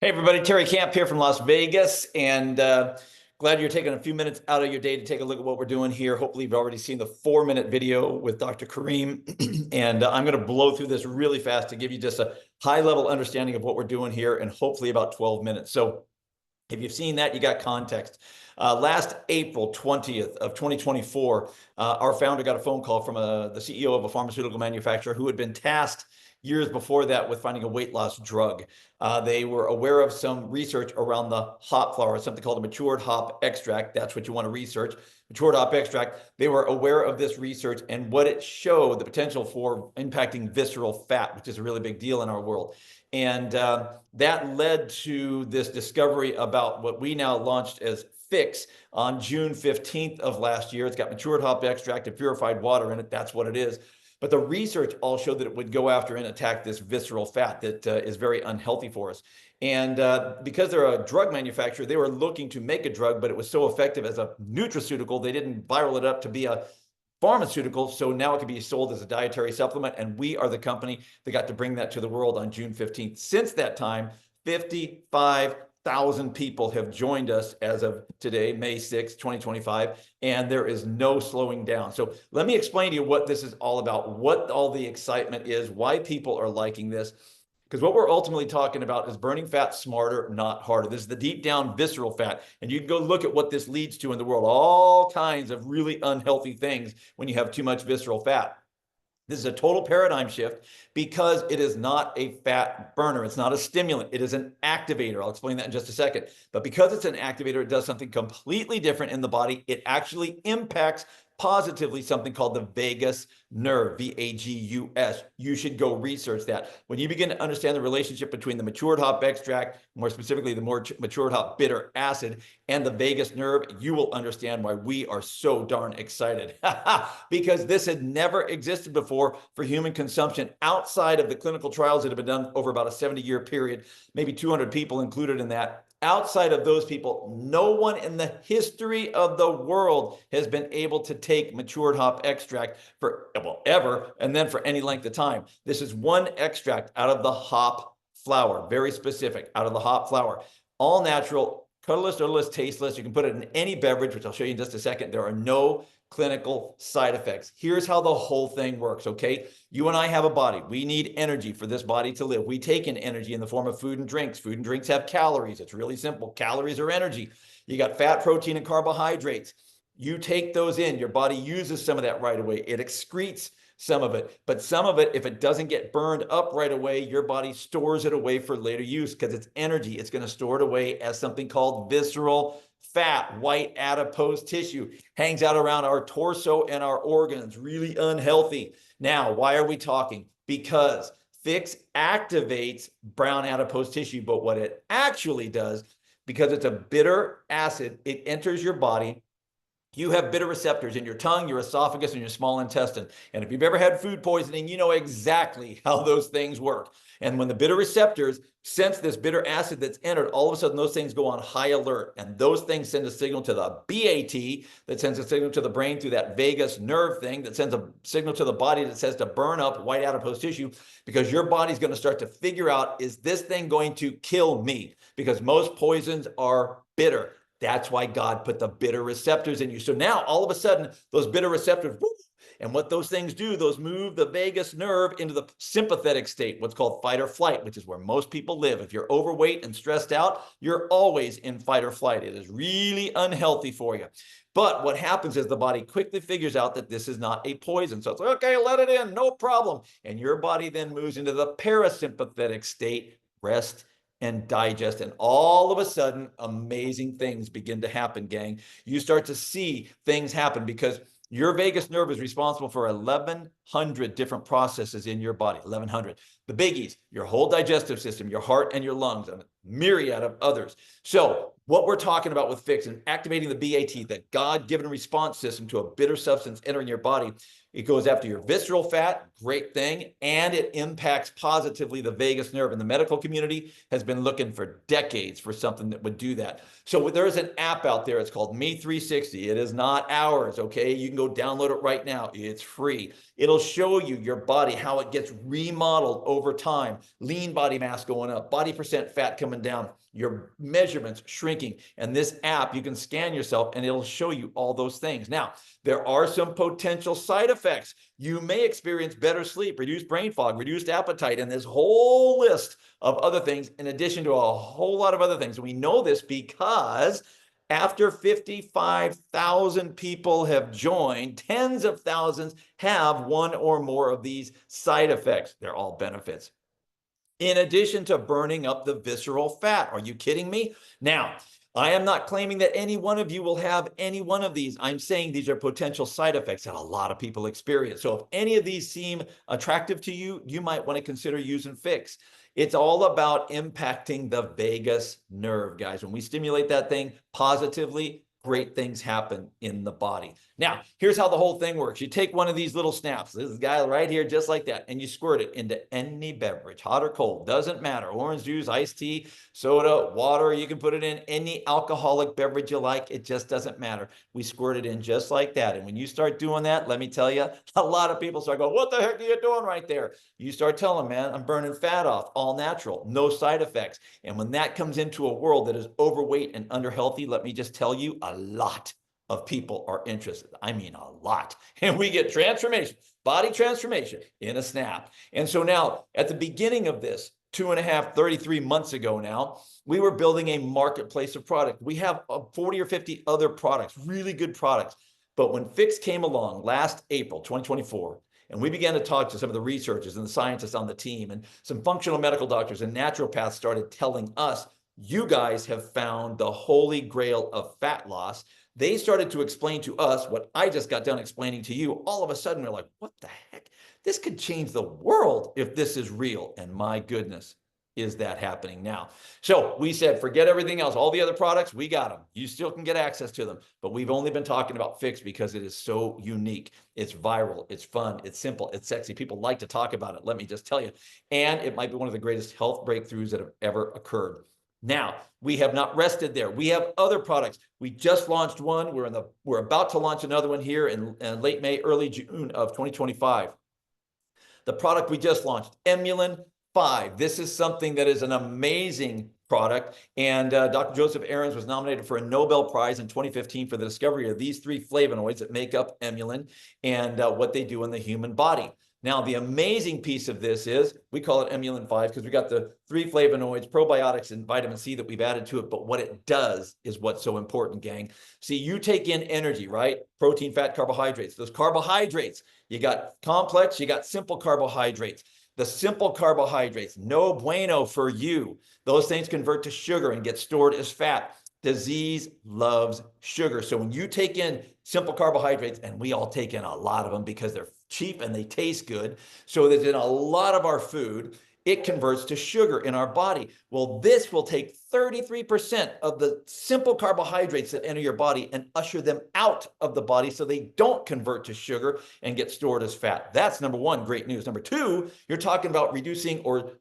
Hey everybody, Terry Camp here from Las Vegas, and glad you're taking a few minutes out of your day to take a look at what we're doing here. Hopefully you've already seen the 4-minute video with Dr. Kareem, and I'm going to blow through this really fast to give you just a high-level understanding of what we're doing here in hopefully about 12 minutes. So if you've seen that, you got context. Last April 20th of 2024, our founder got a phone call from the CEO of a pharmaceutical manufacturer who had been tasked years before that with finding a weight loss drug. They were aware of some research around the hop flower, something called a matured hop extract. That's what you want to research. Matured hop extract. They were aware of this research and what it showed, the potential for impacting visceral fat, which is a really big deal in our world. And that led to this discovery about what we now launched as pHix on June 15th of last year. It's got matured hop extract and purified water in it. That's what it is. But the research all showed that it would go after and attack this visceral fat that is very unhealthy for us. And because they're a drug manufacturer, they were looking to make a drug, but it was so effective as a nutraceutical, they didn't viral it up to be a pharmaceutical. So now it can be sold as a dietary supplement. And we are the company that got to bring that to the world on June 15th. Since that time, 55,000 people have joined us as of today, May 6, 2025, and there is no slowing down. So let me explain to you what this is all about, what all the excitement is, why people are liking this. Because what we're ultimately talking about is burning fat smarter, not harder. This is the deep down visceral fat. And you can go look at what this leads to in the world, all kinds of really unhealthy things when you have too much visceral fat. This is a total paradigm shift because it is not a fat burner. It's not a stimulant. It is an activator. I'll explain that in just a second. But because it's an activator, it does something completely different in the body. It actually impacts positively something called the vagus nerve, VAGUS. You should go research that. When you begin to understand the relationship between the matured hop extract, more specifically the more matured hop bitter acid, and the vagus nerve, you will understand why we are so darn excited. Because this had never existed before for human consumption outside of the clinical trials that have been done over about a 70-year period, maybe 200 people included in that. Outside of those people, no one in the history of the world has been able to take matured hop extract for, well, ever, and then for any length of time. This is one extract out of the hop flower, very specific, out of the hop flower. All natural, colorless, odorless, tasteless. You can put it in any beverage, which I'll show you in just a second. There are no clinical side effects. Here's how the whole thing works, okay? You and I have a body. We need energy for this body to live. We take in energy in the form of food and drinks. Food and drinks have calories. It's really simple. Calories are energy. You got fat, protein, and carbohydrates. You take those in. Your body uses some of that right away. It excretes some of it. But some of it, if it doesn't get burned up right away, your body stores it away for later use because it's energy. It's going to store it away as something called visceral fat, white adipose tissue, hangs out around our torso and our organs, really unhealthy. Now, why are we talking? Because pHix activates brown adipose tissue, but what it actually does, because it's a bitter acid, it enters your body. You have bitter receptors in your tongue, your esophagus, and your small intestine. And if you've ever had food poisoning, you know exactly how those things work. And when the bitter receptors sense this bitter acid that's entered, all of a sudden those things go on high alert. And those things send a signal to the BAT that sends a signal to the brain through that vagus nerve thing that sends a signal to the body that says to burn up white adipose tissue, because your body's going to start to figure out, is this thing going to kill me? Because most poisons are bitter. That's why God put the bitter receptors in you. So now all of a sudden, those bitter receptors, whoop, and what those things do, those move the vagus nerve into the sympathetic state, what's called fight or flight, which is where most people live. If you're overweight and stressed out, you're always in fight or flight. It is really unhealthy for you. But what happens is the body quickly figures out that this is not a poison. So it's like, okay, let it in, no problem. And your body then moves into the parasympathetic state, rest and digest. And all of a sudden, amazing things begin to happen, gang. You start to see things happen because your vagus nerve is responsible for 1,100 different processes in your body, 1,100. The biggies, your whole digestive system, your heart and your lungs, and a myriad of others. So what we're talking about with pHix and activating the BAT, that God-given response system to a bitter substance entering your body, it goes after your visceral fat, great thing, and it impacts positively the vagus nerve. And the medical community has been looking for decades for something that would do that. So there is an app out there. It's called Me360. It is not ours, okay? You can go download it right now. It's free. It'll show you your body, how it gets remodeled over time, lean body mass going up, body percent fat coming down, your measurements shrinking. And this app, you can scan yourself and it'll show you all those things. Now, there are some potential side effects. You may experience better sleep, reduced brain fog, reduced appetite, and this whole list of other things, in addition to a whole lot of other things. We know this because after 55,000 people have joined, tens of thousands have one or more of these side effects. They're all benefits. In addition to burning up the visceral fat. Are you kidding me? Now, I am not claiming that any one of you will have any one of these. I'm saying these are potential side effects that a lot of people experience. So if any of these seem attractive to you, you might want to consider using pHix. It's all about impacting the vagus nerve, guys. When we stimulate that thing positively, great things happen in the body. Now, here's how the whole thing works. You take one of these little snaps, this guy right here, just like that, and you squirt it into any beverage, hot or cold, doesn't matter. Orange juice, iced tea, soda, water, you can put it in any alcoholic beverage you like. It just doesn't matter. We squirt it in just like that. And when you start doing that, let me tell you, a lot of people start going, what the heck are you doing right there? You start telling them, man, I'm burning fat off, all natural, no side effects. And when that comes into a world that is overweight and underhealthy, let me just tell you, a lot of people are interested. I mean, a lot. And we get transformation, body transformation in a snap. And so now at the beginning of this, 33 months ago now, we were building a marketplace of product. We have 40 or 50 other products, really good products. But when pHix came along last April, 2024, and we began to talk to some of the researchers and the scientists on the team, and some functional medical doctors and naturopaths started telling us, you guys have found the holy grail of fat loss. They started to explain to us what I just got done explaining to you. All of a sudden, we're like, what the heck? This could change the world if this is real. And my goodness, is that happening now? So we said, forget everything else. All the other products, we got them. You still can get access to them. But we've only been talking about pHix because it is so unique. It's viral. It's fun. It's simple. It's sexy. People like to talk about it. Let me just tell you. And it might be one of the greatest health breakthroughs that have ever occurred. Now, we have not rested there. We have other products. We just launched one. We're about to launch another one here in late May, early June of 2025. The product we just launched, emulin5. This is something that is an amazing product. And Dr. Joseph Aarons was nominated for a Nobel Prize in 2015 for the discovery of these 3 flavonoids that make up emulin and what they do in the human body. Now, the amazing piece of this is, we call it emulin5 because we got the 3 flavonoids, probiotics, and vitamin C that we've added to it. But what it does is what's so important, gang. See, you take in energy, right? Protein, fat, carbohydrates. Those carbohydrates, you got complex, you got simple carbohydrates. The simple carbohydrates, no bueno for you. Those things convert to sugar and get stored as fat. Disease loves sugar. So when you take in simple carbohydrates, and we all take in a lot of them because they're cheap and they taste good, so that in a lot of our food, it converts to sugar in our body. Well, this will take 33% of the simple carbohydrates that enter your body and usher them out of the body so they don't convert to sugar and get stored as fat. That's number one, great news. Number two, you're talking about reducing or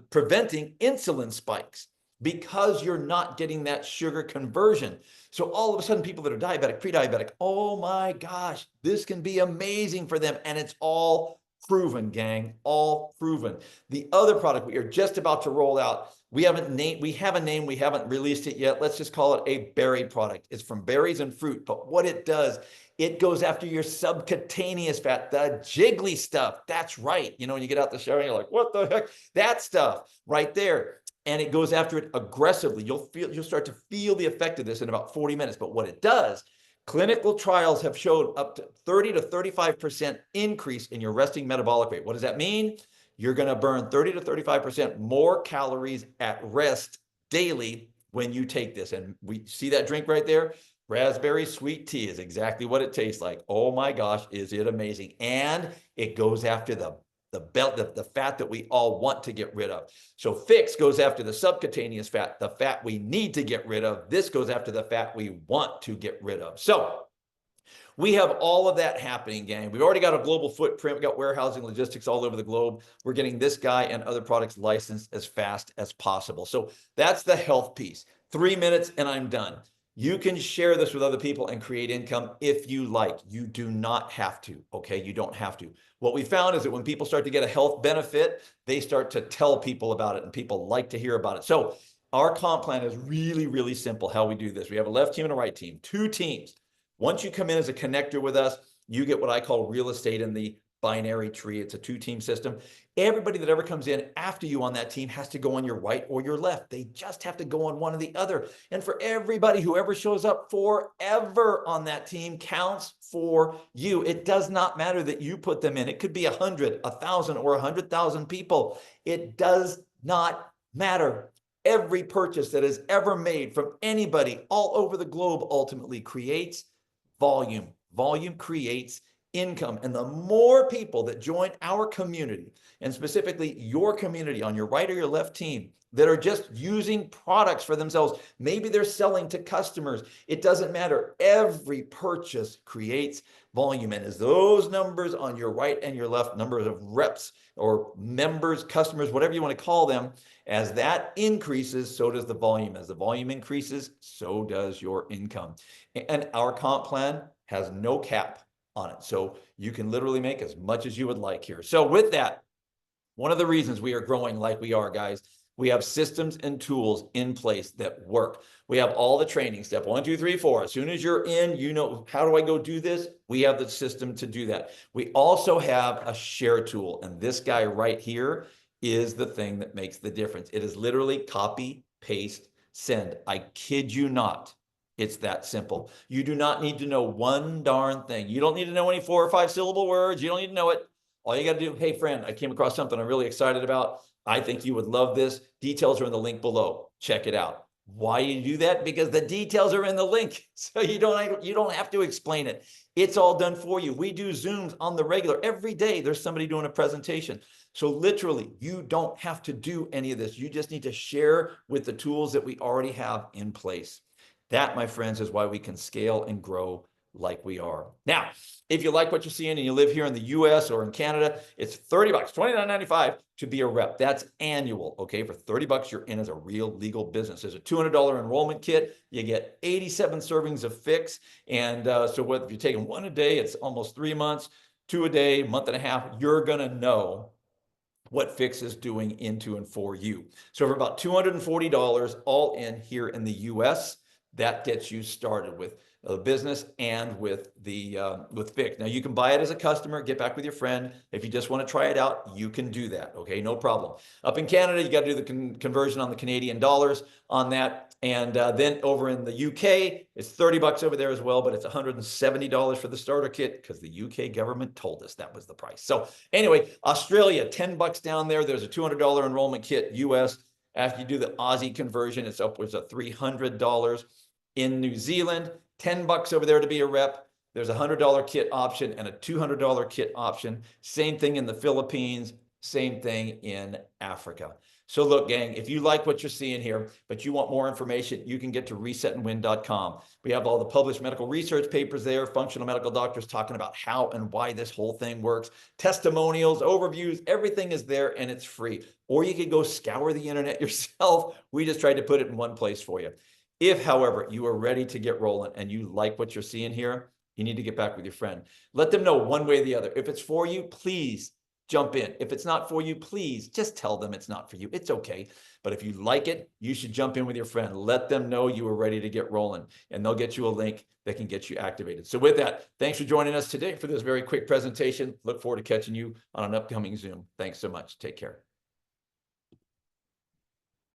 preventing insulin spikes, because you're not getting that sugar conversion. So all of a sudden, people that are diabetic, pre-diabetic, oh my gosh, this can be amazing for them. And it's all proven, gang, all proven. The other product we are just about to roll out, we have a name, we haven't released it yet. Let's just call it a berry product. It's from berries and fruit. But what it does, it goes after your subcutaneous fat, the jiggly stuff. That's right. You know, when you get out the shower, and you're like, what the heck? That stuff right there. And it goes after it aggressively. You'll start to feel the effect of this in about 40 minutes. But what it does, clinical trials have showed up to 30 to 35% increase in your resting metabolic rate. What does that mean? You're going to burn 30 to 35% more calories at rest daily when you take this. And we see that drink right there. Raspberry sweet tea is exactly what it tastes like. Oh my gosh, is it amazing? And it goes after the fat that we all want to get rid of. So pHix goes after the subcutaneous fat, the fat we need to get rid of. This goes after the fat we want to get rid of. So we have all of that happening, gang. We've already got a global footprint. We got warehousing, logistics all over the globe. We're getting this guy and other products licensed as fast as possible. So that's the health piece. 3 minutes and I'm done. You can share this with other people and create income if you like. You do not have to, okay? You don't have to. What we found is that when people start to get a health benefit, they start to tell people about it, and people like to hear about it. So our comp plan is really, really simple how we do this. We have a left team and a right team, 2 teams. Once you come in as a connector with us, you get what I call real estate in the binary tree. It's a 2-team system. Everybody that ever comes in after you on that team has to go on your right or your left. They just have to go on one or the other. And for everybody who ever shows up forever on that team counts for you. It does not matter that you put them in. It could be 100, 1,000, or 100,000 people. It does not matter. Every purchase that is ever made from anybody all over the globe ultimately creates volume. Volume creates income. And the more people that join our community, and specifically your community on your right or your left team, that are just using products for themselves, maybe they're selling to customers, it doesn't matter. Every purchase creates volume. And as those numbers on your right and your left, numbers of reps or members, customers, whatever you want to call them, as that increases, so does the volume. As the volume increases, so does your income. And our comp plan has no cap on it. So you can literally make as much as you would like here. So with that, one of the reasons we are growing like we are, guys, we have systems and tools in place that work. We have all the training, step 1, 2, 3, 4. As soon as you're in, you know, how do I go do this? We have the system to do that. We also have a share tool. And this guy right here is the thing that makes the difference. It is literally copy, paste, send. I kid you not. It's that simple. You do not need to know one darn thing. You don't need to know any 4 or 5 syllable words. You don't need to know it. All you got to do, hey, friend, I came across something I'm really excited about. I think you would love this. Details are in the link below. Check it out. Why do you do that? Because the details are in the link. So you don't have to explain it. It's all done for you. We do Zooms on the regular. Every day there's somebody doing a presentation. So literally, you don't have to do any of this. You just need to share with the tools that we already have in place. That, my friends, is why we can scale and grow like we are. Now, if you like what you're seeing and you live here in the US or in Canada, it's $30, $29.95 to be a rep. That's annual, okay? For $30, you're in as a real legal business. There's a $200 enrollment kit. You get 87 servings of pHix. And so what, if you're taking 1 a day, it's almost 3 months, 2 a day, month and a half, you're gonna know what pHix is doing into and for you. So for about $240 all in here in the US, that gets you started with a business and with the with pHix. Now you can buy it as a customer, get back with your friend. If you just want to try it out, you can do that. Okay, no problem. Up in Canada, you got to do the conversion on the Canadian dollars on that. And then over in the UK, it's $30 over there as well, but it's $170 for the starter kit because the UK government told us that was the price. So anyway, Australia, $10 down there. There's a $200 enrollment kit. US, after you do the Aussie conversion, it's upwards of $300. In New Zealand, $10 over there to be a rep. There's a $100 kit option and a $200 kit option. Same thing in the Philippines, same thing in Africa. So look, gang, if you like what you're seeing here, but you want more information, you can get to resetandwin.com. We have all the published medical research papers there, functional medical doctors talking about how and why this whole thing works, testimonials, overviews, everything is there and it's free. Or you could go scour the internet yourself. We just tried to put it in one place for you. If, however, you are ready to get rolling and you like what you're seeing here, you need to get back with your friend. Let them know one way or the other. If it's for you, please jump in. If it's not for you, please just tell them it's not for you. It's okay. But if you like it, you should jump in with your friend. Let them know you are ready to get rolling, and they'll get you a link that can get you activated. So with that, thanks for joining us today for this very quick presentation. Look forward to catching you on an upcoming Zoom. Thanks so much. Take care.